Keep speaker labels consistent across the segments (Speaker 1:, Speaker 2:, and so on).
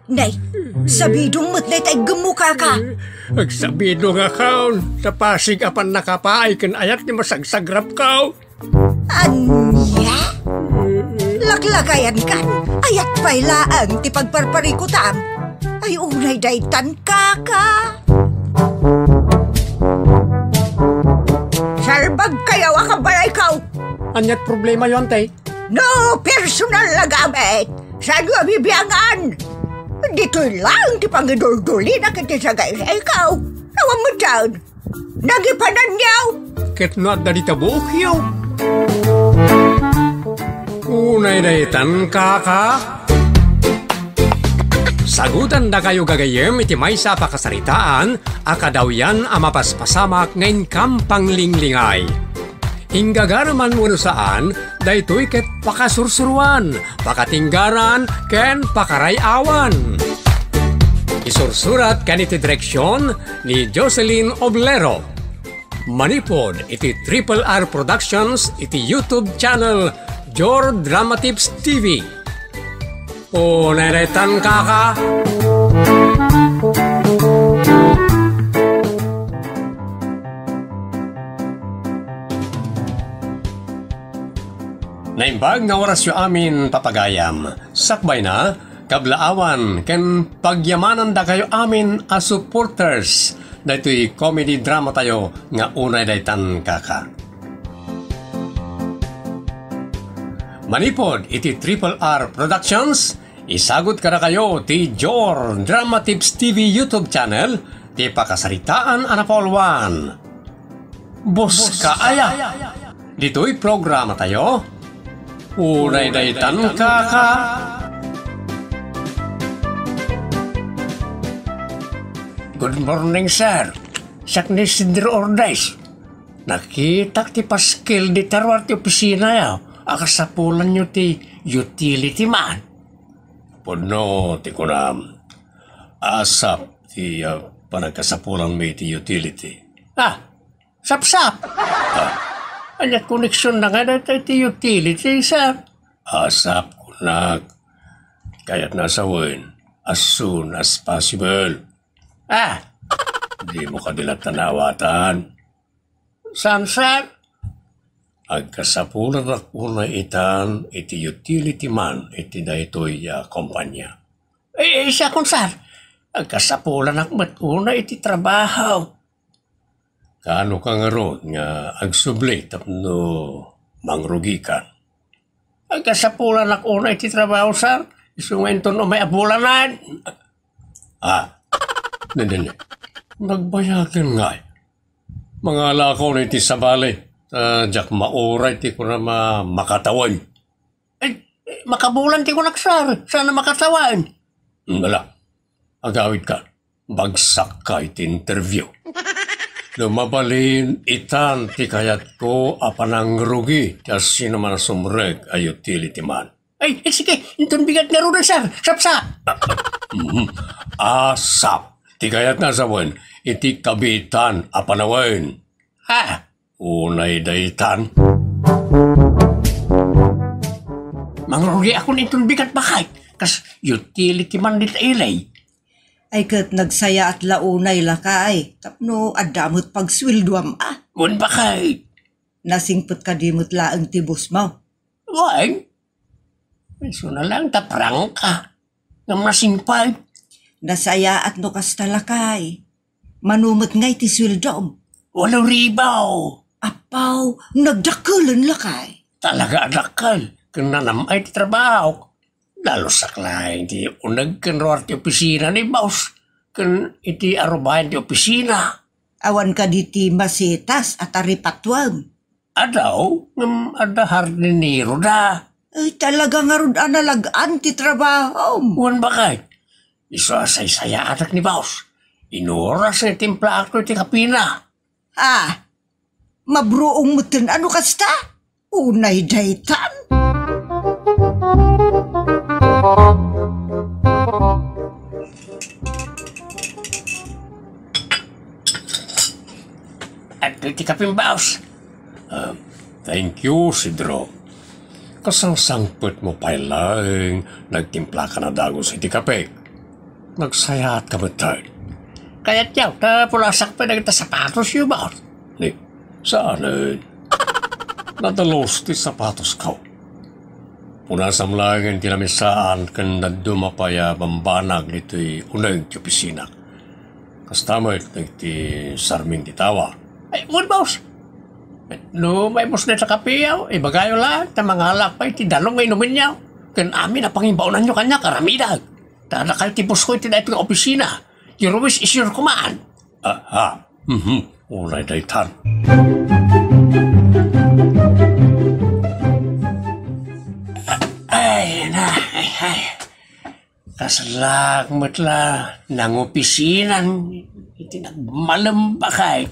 Speaker 1: Nay, sabidong matnay tay gemuka ka.
Speaker 2: Agsabido nga kaon, sa Pasig apan nakapaay kan ayat ni masagsagrap kao.
Speaker 1: Anya? Laklakayan kan, ayat pa'y laang ti pagparparikutam. Ay unay daytan kaka. Sarbag kayaw akabalay kao.
Speaker 2: Anyat problema yon, tay?
Speaker 1: No personal na gamit. Saan nga bibiyangan? Dito'y lang ti pangidol-duli na kita sa gaya sa ikaw. Nawang mo dyan. Nagipanan niyaw.
Speaker 2: Ket no at dalita buok yaw. Unay daytan kaka. Sagutan da kayo gagayem iti may sa pakasaritaan, akadaw yan amapaspasamak ngayon kampang linglingay. Hinggagaraman mo saan, daytoy ket pakasursuruan, pakatinggaran, ken pakarayawan. Isursurat kan iti direksyon ni Jocelyn Oblero. Manipod iti Triple R Productions iti YouTube channel Jor Drama Tips TV. O neretan kaka. Naimbag nga oras yu amin papagayam. Sakbay na, kablaawan, ken pagyamanan da kayo amin as supporters. Dito'y comedy drama tayo nga unay daytan kaka. Manipod iti Triple R Productions, isagot ka na kayo ti Jor Drama Tips TV YouTube channel, ti pakasaritaan anapolwan. Bos ka aya. Dito'y programa tayo. Unay daytan kaka. Good morning, sir. Sakni Sidro Ordays. Nakita ti Paskil di tarwar ti opisina yaw. Akasapulan nyo ti utility man. Puno ti kunam. Asap ti panagkasapulan may ti utility. Sap-sap. Anyat koneksyon na nga na ti utility, sir. Asap kunak. Kaya't nasawin as soon as possible. Di mo kadila tanawatan. Saan, sir? Agkasapulan ako na itan iti utility man iti daytoy kompanya. Siya kung, sir. Agkasapulan ako matuna iti trabaho. Kaano ka nga ron nga agsubli tapno mangrugi ka? Agkasapulan ako na iti trabaho, sir. Isungenton o may abulanan. Nandun. Nagbayagan nga. Mga lakaw na iti sabali. Diyak mauray ti ko na makatawan.
Speaker 3: Makabulan ti ko naksar. Sana makatawan.
Speaker 2: Wala. Agawid ka. Bagsak ka iti interview. Lumabalin itan ti kayat ko apanang rugi. Kas sino man sumreg ay utility man.
Speaker 3: Sige. Itong bigat nga rin, sir. Sapsa.
Speaker 2: Asap. Ti kayat na sawan. Iti kabitan apanawen. Unay daytan.
Speaker 3: Mangrugi ako nitong bigat bakay. Kas utility man dito ilay.
Speaker 1: Ay kat nagsaya at launay lakay. Tapno adamot pagswilduam
Speaker 3: Gun bakay.
Speaker 1: Nasingpot ka dimot laang tibos mo.
Speaker 3: Wag. So na lang taprang ka. Nga masingpay.
Speaker 1: Nasaya at nukas talakay. Manumot ngay ti swildom.
Speaker 3: Walang ribaw.
Speaker 1: Apaw, nagdakulan lakay.
Speaker 3: Talaga adakal. Kung nanamay ti trabaho. Lalo saklay, iti unag kanroar ti opisina ni boss. Kung iti arubayan ti opisina.
Speaker 1: Awan ka diti masitas at aripatwang.
Speaker 3: Adaw, ngam adahar ni Nero da.
Speaker 1: Ay talaga nga ron analagaan ti trabaho.
Speaker 3: Wan bakay? Iso asay-saya atak ni boss. Inoras na timpla ako ti kapina.
Speaker 1: Mabruong mutin ano kasta? Unay daytan.
Speaker 3: At ti kapin boss.
Speaker 2: Thank you, Sidro. Kasang sangput mo pailang nagtimpla ka na dagos iti kape. nagsayat ka ba tayo?
Speaker 3: Kaya't yaw, pulasak pa na kita sapatos yun ba?
Speaker 2: Ni, saan nadalos ti sapatos ka? Punasam lang ang tinamisaan kan nadumapaya bambanag nito'y unang opisina. Kastamay nagti sarming titawa.
Speaker 3: Ay, what boss? No, may boss na sa kapiyaw. Ibagayo lang, ta mga halak pa, iti dalong may inumin niyaw. Kan amin na pangimbaunan nyo kanya, karamidag. Tada kayo ti boss ko iti na itong opisina. Your wish is your command.
Speaker 2: Aha, ulay daytan.
Speaker 3: Ay. Kasalag matla ng opisinan. Iti nagmalambakay.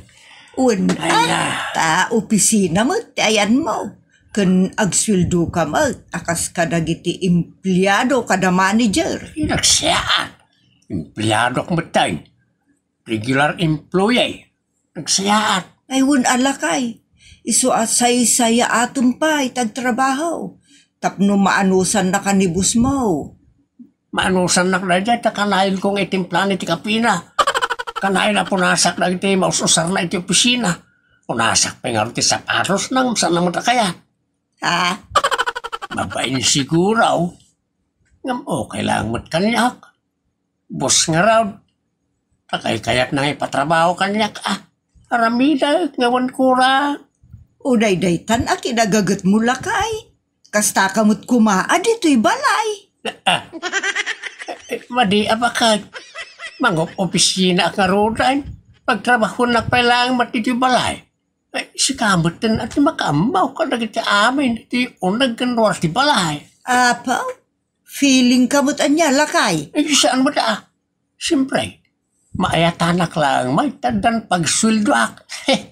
Speaker 1: Ta opisina mo, ayan mo. Kan agsweldo ka mo, akas ka dagiti empleyado kada manager.
Speaker 3: Nagsayaan. Empleyado kong matay. Regular employee. Nagsayaan.
Speaker 1: Ay, alakay. Iso asay-saya aton pa itagtrabaho. Tapno maanusan na kanibus mo.
Speaker 3: Maanusan na na dyan, kanayin kong itimplan iti kapina. Kanayin na punasak na iti maususar na iti opisina. Punasak pa nga iti sapatos nang saan naman na kaya.
Speaker 1: Ha?
Speaker 3: Mabayin siguraw. Ngam okay lang mat kanyak. Bos nga raw. Takay-kayak na ipatrabaho kanyak Aramida, ngawan kura.
Speaker 1: Uday-day tan kinagagat mo lakay. Kasta kamot kumaa dito'y balay.
Speaker 3: Madi apakag. Mangop opisina ang karudan. Pagtrabaho na pa lang matiti balay. Si kamutin at makamaw ka na kita amin. Di unag kanwar ti balay.
Speaker 1: Apaw? Feeling kamot anya lakay.
Speaker 3: Saan mo da? Siyempre, maayatanak lang. May tandan pagswildoak.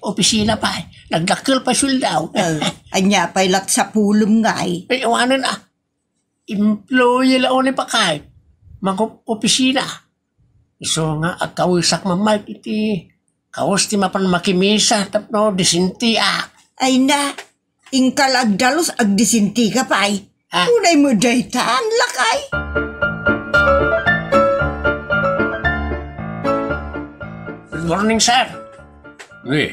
Speaker 3: Opisina pa. Nagdakil pa swildaw.
Speaker 1: Anya pa'y lat sa pulong ngay.
Speaker 3: Iwanan employee lao ni pakay. Mangop opisina. Iso nga akawisak mamay iti kawas ti mapan makimisa tapno disinti
Speaker 1: Ay na, ingkal agdalos agdisinti ka pa'y. Unay mo daytaan lakay.
Speaker 3: Good morning, sir.
Speaker 2: Ni,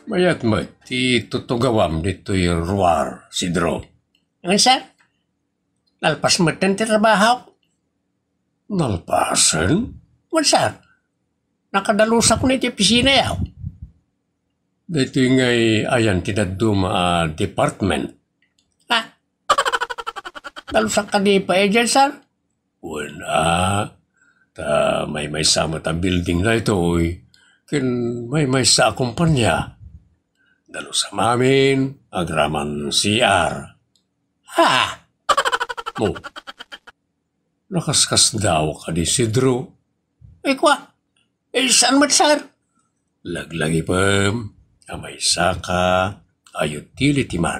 Speaker 2: mayat mo, ti tutugawam dito'y ruwar, Sidro.
Speaker 3: Ngayon, sir? Nalpas mo din ti trabaho?
Speaker 2: Nalpasan?
Speaker 3: Well, sir, nakadalusak ko na iti opisina yaw.
Speaker 2: Dito ngay ayan tinaduma department.
Speaker 3: Dalusak ka di pa dyan, sir?
Speaker 2: Wala. Ta may sama ta building na ito, kin may sa kumpanya. Dalo sa mamin, agraman CR. Mo, nakaskas daw ka di Sidro.
Speaker 3: Kwa? Saan mo, sir?
Speaker 2: Laglagi pa, may saka, utility man.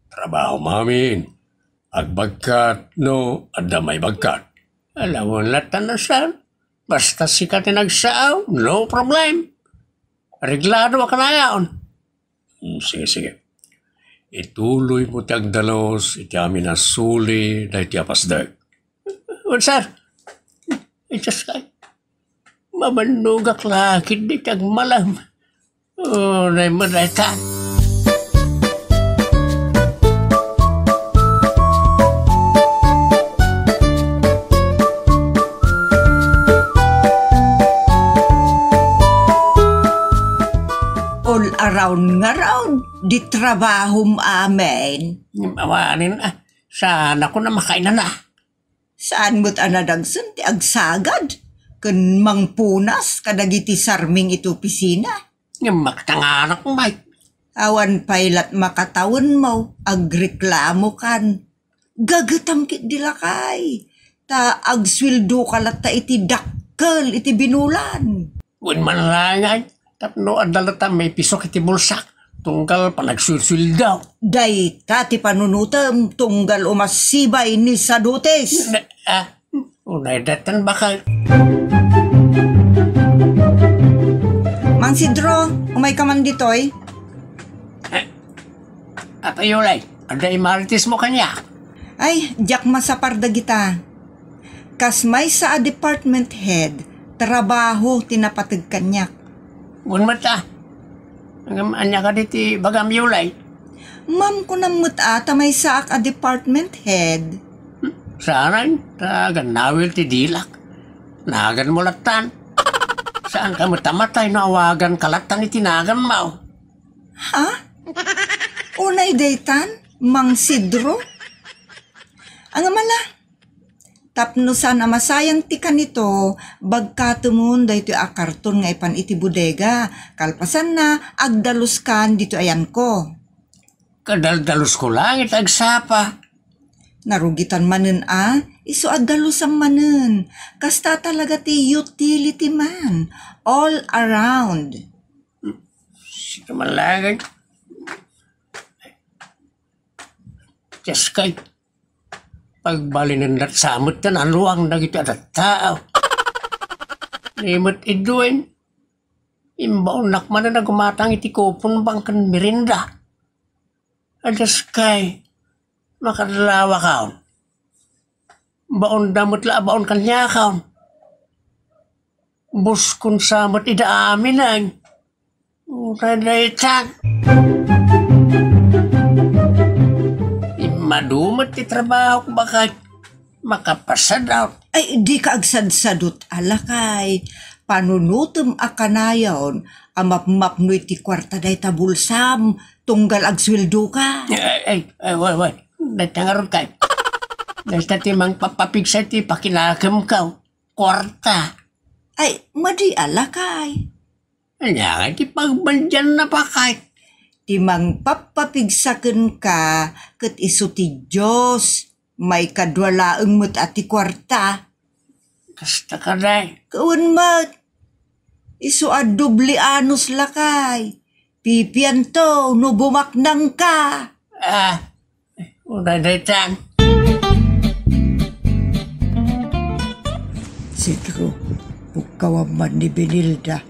Speaker 2: Trabaho mamin, agbagkat, no, adda may bagkat.
Speaker 3: Alam mo latan na, sir. Basta sikat na nagsaaw, no problem. Reglado ka na yaon.
Speaker 2: Sige. Ituloy mo tagdalos, iti amin na suli, na iti apasdag.
Speaker 3: Well, sir, just kay mamanugak lakit di kag malam. Na madayta.
Speaker 1: All around nga round, di trabahom amin.
Speaker 3: Awanin sana ko na makainan na.
Speaker 1: Saan mo't anadagsan ti agsagad? Kun mangpunas kadagiti sarming ito opisina.
Speaker 3: Yung magtanganak mo, Mike.
Speaker 1: Awan pailat makatawon mo, agreklamo kan. Gagatam kit dilakay. Ta agswildo kalat ta iti dakkel iti binulan.
Speaker 3: Win man lang ay, tapno adalata may pisok iti bulsak. Tunggal panagsulsul daw.
Speaker 1: Day ti panunutem tunggal umasibay ni Sadutes.
Speaker 3: Unay datan bakal.
Speaker 1: Mang Sidro, umay ka man ditoy.
Speaker 3: Apayolay, ada imaritis mo kanya.
Speaker 1: Ay, jak masaparda kita.
Speaker 4: Kas may sa a department head, trabaho tinapatag kanyak.
Speaker 3: Ngun mata. Ang anya ka diti bagam yulay.
Speaker 4: Ma'am ko nang mata may saak a department head.
Speaker 3: Saan? Tagan nawil ti dilak. Nagan mo latan. Saan ka matamatay na awagan kalatan itinagan mo?
Speaker 4: Ha? Unay daytan? Mang Sidro? Ang amala. Tapnusan a masayang ti kanito, bagkatumun dayto a karton nga ipan iti bodega. Kalpasan na, agdalus kan dito ayan ko.
Speaker 3: Kadaldalus ko lang itagsapa.
Speaker 4: Narugitan manen iso agdalus ang manen. Kasta talaga ti utility man. All around.
Speaker 3: Sige malagay. Just kay pagbalinan na samot na naluang na kita at tao. Nimot iduin. Imbaw nakman na gumatang iti kupon bangkan merinda. Just kay makadalawa kaon. Baon damot la baon kanya kaon. Bus kun samot ida amin ang. Radaitan. Madumot ti trabaho ko baka makapasadaw.
Speaker 4: Ay, di ka agsadsadot alakay. Panunutom akanayon, amap-map no iti kwarta day tabulsam, tunggal agsweldo ka.
Speaker 3: Wait. Natangarod kay. Dahil na timang papapigsa ti pakinakam ka. Kwarta.
Speaker 4: Ay, madi alakay.
Speaker 3: Kanya ti pagbandyan na pa kay.
Speaker 4: Timang papapigsaken ka, ket iso ti Diyos, may kadwalaeng mo't ati kwarta.
Speaker 3: Kasta ka day.
Speaker 4: Kawan mat, iso a dubli anos lakay. Pipian to, no bumaknang ka.
Speaker 3: Radaitan.
Speaker 4: Sidro, bukawan man ni Benilda.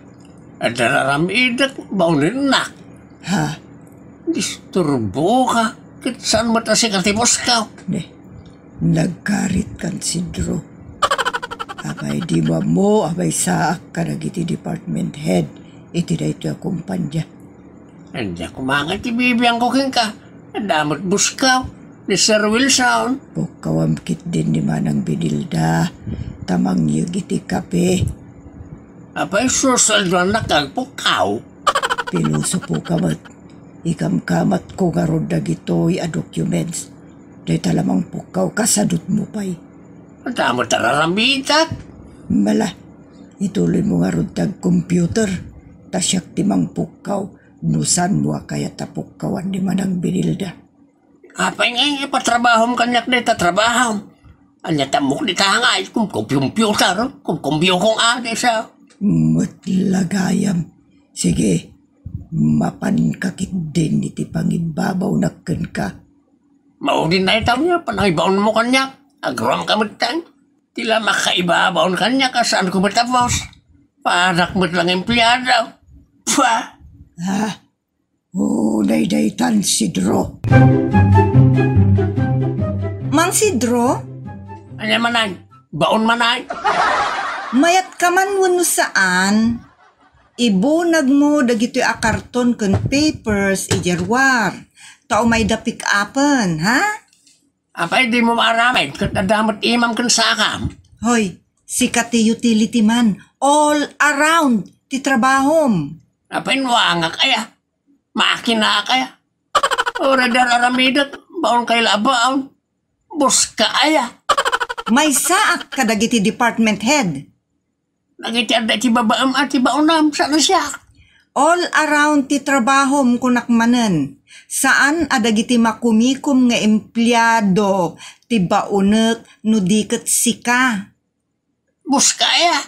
Speaker 3: At nararamidak, baunin na.
Speaker 4: Ha?
Speaker 3: Disturbo ka. Kit saan mo ta si katibos ka?
Speaker 4: Ne, nagkarit kan Sidro. Abay di mo, abay saak ka nagiti department head. Iti na ito ang kumpanya.
Speaker 3: Andiya kumangat ibibiyang ko ka. Damot buskaw. Ni Sir Wilson.
Speaker 4: Bukawam kit din ni Manang Benilda. Tamang yung iti kape.
Speaker 3: Apay susalduan na kagpukaw.
Speaker 4: Pinuso po kamat. Ikam-kamat ko nga ron dagitoy a documents. Day talamang pukaw kasadot mo pa'y.
Speaker 3: Damot tararamitak.
Speaker 4: Mala, ituloy mo nga ron tag computer. Tasyak timang pukaw. Nusan mo kaya tapukawan ni Manang Benilda.
Speaker 3: Apay nga ipatrabahom kanyak na itatrabahom. Anya tamok di tangay kung computer. Kung kumbyo kong ade sa.
Speaker 4: Matlagayam. Sige, mapankakit din iti pangibabaw nakken ka.
Speaker 3: Maudin na itaw niya, panangibaon mo kanyak. Agrom ka matang. Tila makaibabaon kanyak saan ko matapos. Panak mo't lang empleyado. Pa!
Speaker 4: Ha? Daytan Sidro. Mang Sidro?
Speaker 3: Anya manay? Baon manay?
Speaker 4: Mayat ka man wano saan? Ibunag mo dagito a karton kun papers ijarwar. Tao may da pick upan, ha?
Speaker 3: Apay di mo maramay. Katadamot imam kun sakam.
Speaker 4: Hoy, sikat ti utility man. All around ti trabahom.
Speaker 3: Apay nuanga kaya. Makina kaya. Ora dararamidat. Baon kay labaon. Bus ka aya.
Speaker 4: May saak kadagiti department head.
Speaker 3: Nagiti ada ti babaam at ti baonam. Sana siya?
Speaker 4: All around ti trabahom kunakmanen. Saan adagiti makumikom nga empleyado ti baunek no diket sika.
Speaker 3: Bus ka aya.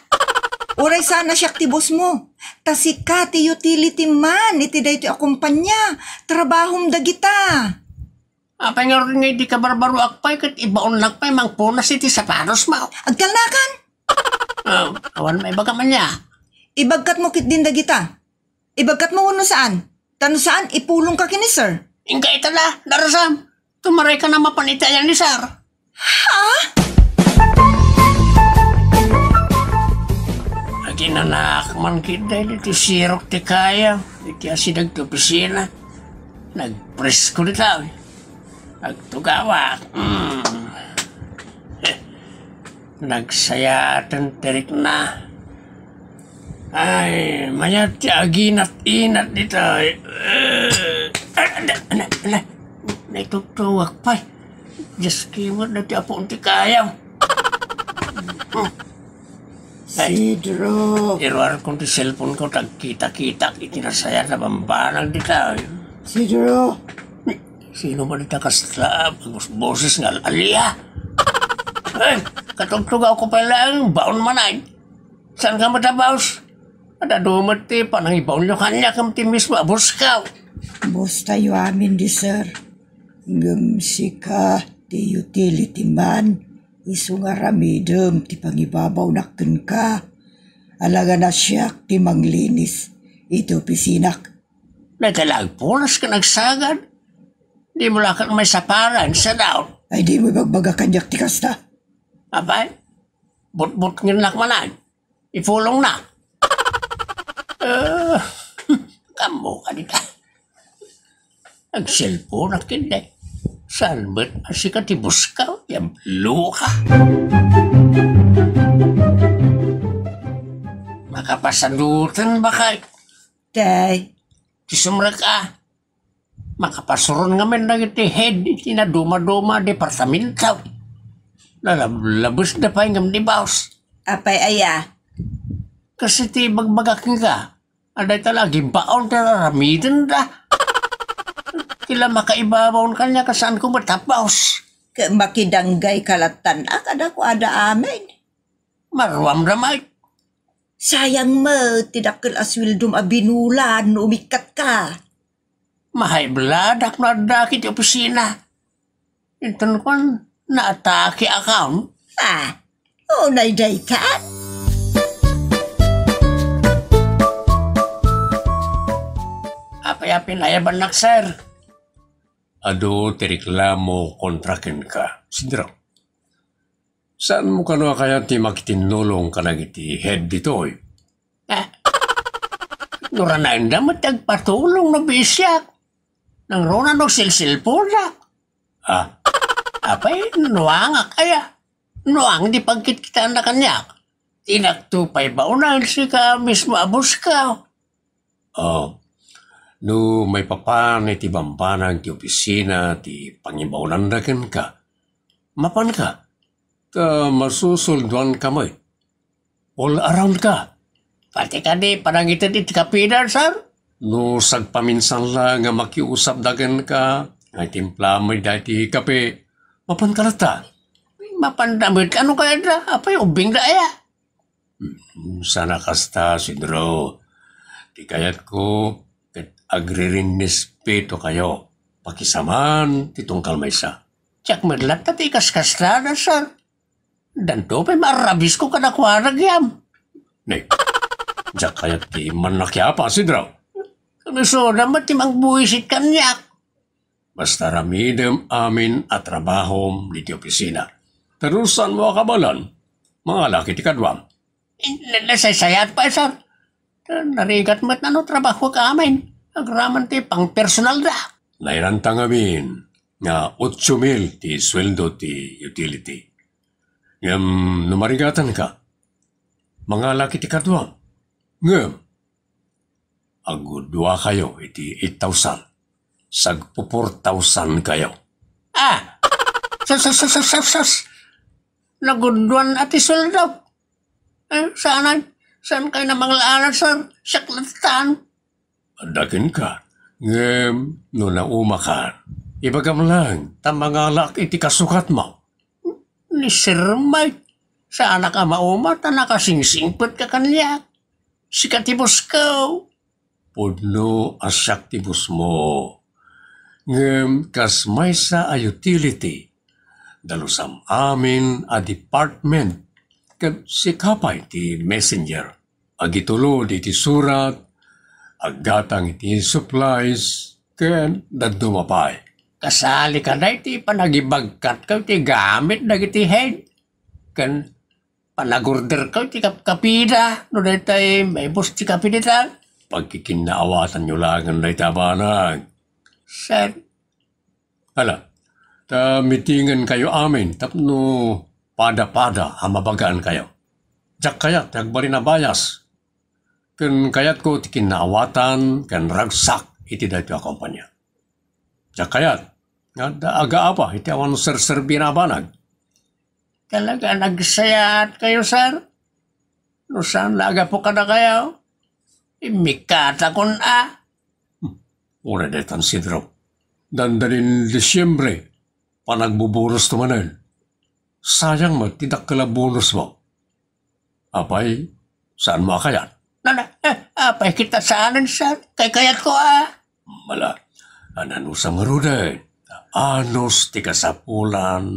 Speaker 4: Oray sana siya ti boss mo. Ta sika ti utility man iti dayto a kumpanya. Trabahom dagita.
Speaker 3: Apay nga rin nga di ka barbaro akpay kat ibaon lakpay mang punas iti saparos mo.
Speaker 4: Agkalnakan.
Speaker 3: Awan may baga man niya.
Speaker 4: Ibagkat mo kit din dagita. Ibagkat mo uno saan? Tano saan ipulong ka kini sir?
Speaker 3: Ingka ito na, darasam. Tumaray ka na mapanitayan ni sir.
Speaker 4: Ha?
Speaker 3: man kita iti sirok ti kaya. Iti asidag ti opisina. Nagpress ko dito. Nagtugawak. Nagsayatan tirik na. Ay, mayat ti aginat-inat dito. Naitutuwak pa. Diyos kimot na ti apong ti kayaw.
Speaker 1: Sidro.
Speaker 3: Iruar kong ti cellphone ko, tagkita-kita, itinasaya na bambanang dito.
Speaker 1: Sidro.
Speaker 3: Sino man ita kasla, boses nga alia. Ay, katugtugaw ko pa lang, baon manay. Saan ka matabaws? Ada dumat ti, panang ibaon nyo kanya kam ti mismo, abuskaw.
Speaker 1: Bos tayo amin di sir. Gamsi ka ti utility man. Isu nga ramidem ti pangibabaw nakken ka. Alaga na siyak ti manglinis. Ito pisinak.
Speaker 3: Nagkalagpunas ka nagsagad. Di mo lakang may saparan sa daon.
Speaker 1: Ay di mo bagbaga kanyak ti kasta.
Speaker 3: Abay, but-but ngin lakmanan. Ifulong na. Kamu ka dita. Nag-cellphone na kinday. Saan ba't asika tibus ka? Yung luka. Makapasadutan ba kay?
Speaker 1: Tay.
Speaker 3: Kisumra ka. Makapasuron nga men na iti head iti na duma-duma departamento. Lalabos na pa yung di baos.
Speaker 1: Apay aya.
Speaker 3: Kasi ti bagbagaking ka. Aday talagi baon na ramidan da. Kila makaibabaw kanya kasaan ko matapaos.
Speaker 1: Makidanggay kalatan akada ko ada amin.
Speaker 3: Marwam ramay.
Speaker 1: Sayang mo, tidakil aswildum abinulan no umikat ka.
Speaker 3: Mahay bladak na dakit yung opisina. Intan ko na-atake account.
Speaker 1: Unay day ka.
Speaker 3: Apay-apin ayaban nak, sir.
Speaker 2: Ado teriklamo kontraken ka. Sidra. Saan mo kano kaya ti makitinulong ka nagiti head ditoy?
Speaker 3: Nuranain na matagpatulong na bisyak. Nang rona no silsilpo na. Apay, nuanga kaya. Nuang di pagkit kita na kanyak. Tinaktupay ba unan si ka mismo abos ka?
Speaker 2: No may papan iti bambanang ti opisina ti pangibaunan na ken ka. Mapan ka. Ta masusulduan ka mo. All around ka.
Speaker 3: Pati ka di parang ito di kapidan, sir.
Speaker 2: No sagpaminsan lang nga makiusap dagan ka. Nga timpla mo dati kape. Mapan ka lata.
Speaker 3: Mapandamit ano kaya da? Apay, ubing da ya.
Speaker 2: Sana kasta, Sidro. Di kayat ko agriring nispeto kayo. Pakisaman titong kalmaysa.
Speaker 3: Tsak madlat na ti kas-kasla na, sir. Danto pa'y marabis ko kadakwarag yam.
Speaker 2: Nay, diyak kayat ti manakyapa, Sidro.
Speaker 3: So naman ti mangbuisit kanyak.
Speaker 2: Basta ramidem amin at trabahom di ti opisina. Terusan mo akabalan, mga laki ti kadwam.
Speaker 3: Nasaysayat pa, sir. Narigat mo't ano trabaho ka amin. Agraman ti pang personal da.
Speaker 2: Nairantang amin nga 8,000 ti sweldo ti utility. Ngam numarigatan ka, mga laki ti kadwam. Ngam, agudwa kayo iti 8,000. Sagpo 4,000 kayo.
Speaker 3: Sas. Nagunduan at isuldaw. Saan kayo na manglaan, sir? Saklatan.
Speaker 2: Adakin ka. Ngem, no nauma ka. Ibagam lang, tamangalak iti kasukat mo.
Speaker 3: Ni Sir Mike, saan ka maumat na nakasingsingpot ka kanyak? Sikatibos ka.
Speaker 2: Pudno asyak tibus mo. Ngem, kas may sa a utility. Dalusam amin a department. Kad sikapay ti messenger. Agitulod iti surat. Aggatang iti supplies. Ken dadumapay.
Speaker 3: Kasali ka na iti panagibagkat ka iti gamit na iti head. Kan Panagorder ka, ti kapida. No na tayo, may boss ti kapida.
Speaker 2: Pagkikinaawatan nyo lang ang naitabanag.
Speaker 3: Sir,
Speaker 2: Hala, ta mitingan kayo amin, tapno pada-pada hamabagaan kayo. Diyak kayat, nagbali na bayas. Kan kayat ko ti kinaawatan, kan ragsak, iti dahito a kompanya. Diyak kayat, nga aga apa, iti awan ser-serbi na banag.
Speaker 3: talaga nagsayat kayo, sir? No saan laga po ka na kayo? Imikata kun
Speaker 2: Una detan sidro. Dandalin Disyembre, panagbuburos tumanan. Sayang mo, tidak kala bonus mo. Apay, saan mo kayat?
Speaker 3: Apay kita saanan, sir? Kay kayat ko,
Speaker 2: Mala, ananusang maruday. Anos ti kasapulan,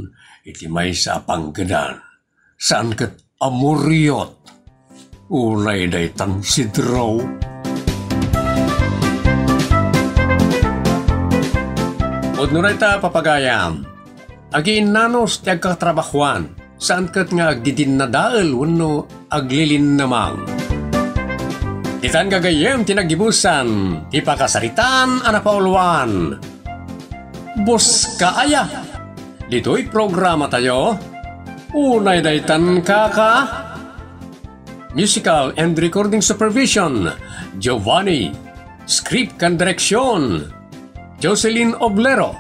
Speaker 2: iti may sa pangganan. Saan kat amuriot? Ulay daytan sidro. Udnuray ta papagayam. Agi nanos ti agkatrabahuan. Saan kat nga agdidin na daal wano aglilin namang. Itan gagayem tinagibusan, ti pakasaritan anapauluan. Bus kaaya. Dito'y programa tayo. Unay daytan kaka. Musical and recording supervision, Giovanni. Script and direction, Jocelyn Oblero.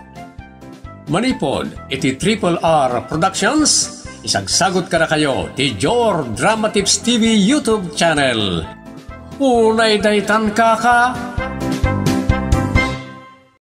Speaker 2: Manipod, iti Triple R Productions. Isagsagot ka na kayo, ti Jor Drama Tips TV YouTube channel. Unay daytan kaka.